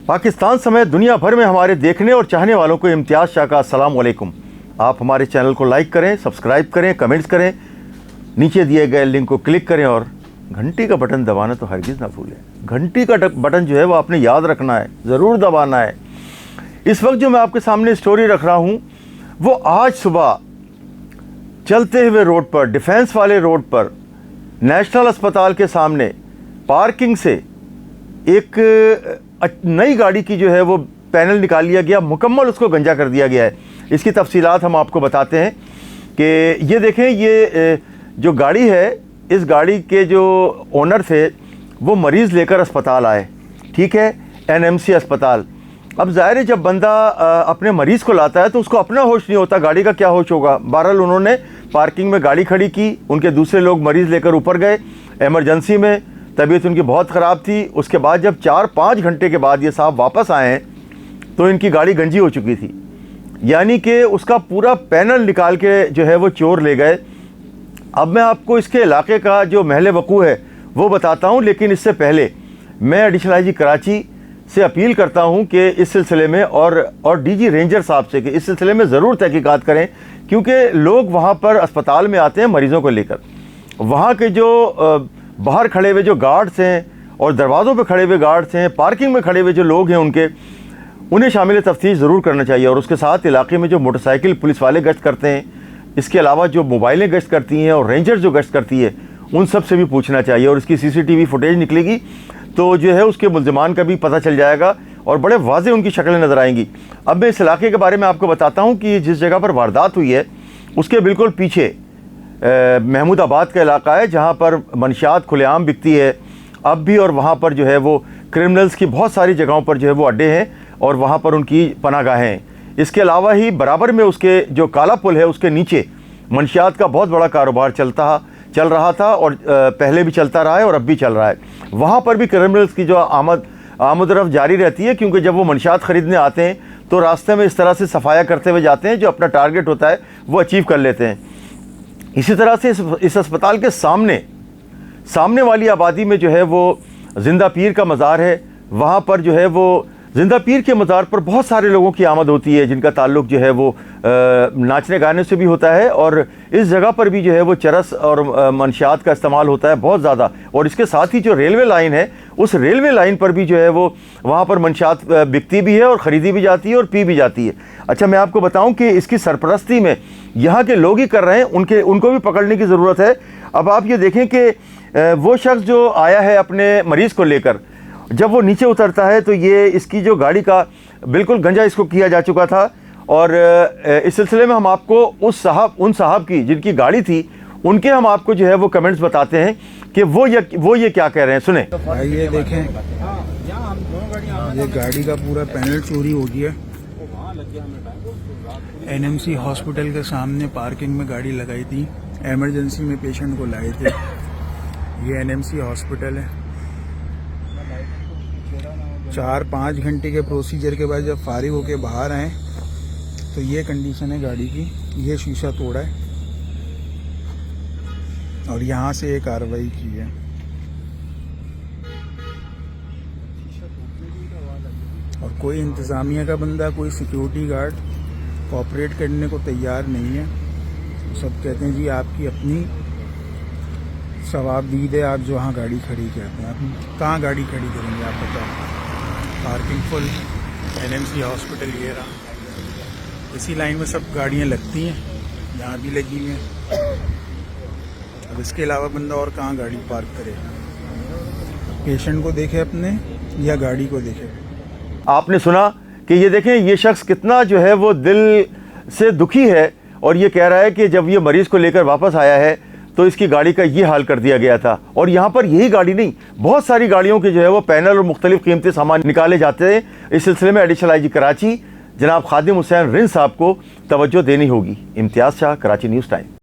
पाकिस्तान समेत दुनिया भर में हमारे देखने और चाहने वालों को इम्तियाज़ शाह का अस्सलाम वालेकुम। आप हमारे चैनल को लाइक करें, सब्सक्राइब करें, कमेंट्स करें, नीचे दिए गए लिंक को क्लिक करें और घंटी का बटन दबाना तो हरगिज़ ना भूलें। घंटी का बटन जो है वो आपने याद रखना है, ज़रूर दबाना है। इस वक्त जो मैं आपके सामने स्टोरी रख रहा हूँ वो आज सुबह चलते हुए रोड पर, डिफेंस वाले रोड पर, नेशनल अस्पताल के सामने पार्किंग से एक नई गाड़ी की जो है वो पैनल निकाल लिया गया, मुकम्मल उसको गंजा कर दिया गया है। इसकी तफसीलात हम आपको बताते हैं कि ये देखें, ये जो गाड़ी है, इस गाड़ी के जो ओनर थे वो मरीज़ लेकर अस्पताल आए, ठीक है, एनएमसी अस्पताल। अब ज़ाहिर है जब बंदा अपने मरीज़ को लाता है तो उसको अपना होश नहीं होता, गाड़ी का क्या होश होगा। बहरहाल उन्होंने पार्किंग में गाड़ी खड़ी की, उनके दूसरे लोग मरीज़ लेकर ऊपर गए एमरजेंसी में। तबीयत उनकी बहुत ख़राब थी। उसके बाद जब 4-5 घंटे के बाद ये साहब वापस आए हैं तो इनकी गाड़ी गंजी हो चुकी थी, यानी कि उसका पूरा पैनल निकाल के जो है वो चोर ले गए। अब मैं आपको इसके इलाके का जो महल वक़ू है वो बताता हूँ, लेकिन इससे पहले मैं एडिशनल आईजी कराची से अपील करता हूँ कि इस सिलसिले में और डीजी रेंजर साहब से कि इस सिलसिले में ज़रूर तहकीकात करें, क्योंकि लोग वहाँ पर अस्पताल में आते हैं मरीज़ों को लेकर। वहाँ के जो बाहर खड़े हुए जो गार्ड्स हैं और दरवाज़ों पे खड़े हुए गार्ड्स हैं, पार्किंग में खड़े हुए जो लोग हैं उन्हें शामिल तफ्तीश ज़रूर करना चाहिए। और उसके साथ इलाके में जो मोटरसाइकिल पुलिस वाले गश्त करते हैं, इसके अलावा जो मोबाइलें गश्त करती हैं और रेंजर जो गश्त करती है, उन सब से भी पूछना चाहिए। और इसकी CCTV फुटेज निकलेगी तो जो है उसके मुल्ज़िमान का भी पता चल जाएगा और बड़े वाज़े उनकी शक्लें नज़र आएंगी। अब मैं इस इलाके के बारे में आपको बताता हूँ कि जिस जगह पर वारदात हुई है उसके बिल्कुल पीछे महमूदाबाद का इलाका है, जहाँ पर मनशियात खुलेआम बिकती है अब भी। और वहाँ पर जो है वो क्रिमिनल्स की बहुत सारी जगहों पर जो है वो अड्डे हैं और वहाँ पर उनकी पनाहगाहें हैं। इसके अलावा ही बराबर में उसके जो काला पुल है उसके नीचे मनशियात का बहुत बड़ा कारोबार चल रहा था और पहले भी चलता रहा है और अब भी चल रहा है। वहाँ पर भी क्रिमिनल्स की जो आमद-रफ्त जारी रहती है, क्योंकि जब वो मनशियात ख़रीदने आते हैं तो रास्ते में इस तरह से सफाया करते हुए जाते हैं, जो अपना टारगेट होता है वो अचीव कर लेते हैं। इसी तरह से इस अस्पताल के सामने वाली आबादी में जो है वो जिंदा पीर का मज़ार है। वहाँ पर जो है वो जिंदा पीर के मज़ार पर बहुत सारे लोगों की आमद होती है, जिनका ताल्लुक़ जो है वो नाचने गाने से भी होता है। और इस जगह पर भी जो है वो चरस और मनशियात का इस्तेमाल होता है बहुत ज़्यादा। और इसके साथ ही जो रेलवे लाइन है, उस रेलवे लाइन पर भी जो है वो वहाँ पर मनशियात बिकती भी है और ख़रीदी भी जाती है और पी भी जाती है। अच्छा, मैं आपको बताऊँ कि इसकी सरपरस्ती में यहाँ के लोग ही कर रहे हैं, उनको भी पकड़ने की ज़रूरत है। अब आप ये देखें कि वो शख्स जो आया है अपने मरीज़ को लेकर, जब वो नीचे उतरता है तो ये इसकी जो गाड़ी का बिल्कुल गंजा इसको किया जा चुका था। और इस सिलसिले में हम आपको उन साहब की जिनकी गाड़ी थी उनके हम आपको जो है वो कमेंट्स बताते हैं कि वो ये क्या कह रहे हैं, सुने। ये देखें, ये गाड़ी का पूरा पैनल चोरी हो गया। एनएमसी हॉस्पिटल के सामने पार्किंग में गाड़ी लगाई थी, इमरजेंसी में पेशेंट को लाए थे। ये एनएमसी हॉस्पिटल है। 4-5 घंटे के प्रोसीजर के बाद जब फारिग होके बाहर आए तो ये कंडीशन है गाड़ी की। ये शीशा तोड़ा है और यहाँ से ये कार्रवाई की है। और कोई इंतज़ामिया का बंदा, कोई सिक्योरिटी गार्ड कोऑपरेट करने को तैयार नहीं है। सब कहते हैं जी आपकी अपनी सवाबदीद है, आप जो वहाँ गाड़ी खड़ी करते हैं। आप कहाँ गाड़ी खड़ी करेंगे आप बताओ? पार्किंग फुल, एनएमसी हॉस्पिटल ये रहा। इसी लाइन में सब गाड़ियाँ लगती हैं, यहाँ भी लगी हुई हैं। अब इसके अलावा बंदा और कहाँ गाड़ी पार्क करेगा? पेशेंट को देखे अपने या गाड़ी को देखे? आपने सुना कि ये देखें, ये शख्स कितना जो है वो दिल से दुखी है और ये कह रहा है कि जब ये मरीज़ को लेकर वापस आया है तो इसकी गाड़ी का ये हाल कर दिया गया था। और यहाँ पर यही गाड़ी नहीं, बहुत सारी गाड़ियों के जो है वो पैनल और मुख्तलिफ कीमती सामान निकाले जाते हैं। इस सिलसिले में एडिशनल आईजी कराची जनाब खादिम हुसैन रिंद साहब को तवज्जो देनी होगी। इम्तियाज़ शाह, कराची न्यूज़ टाइम।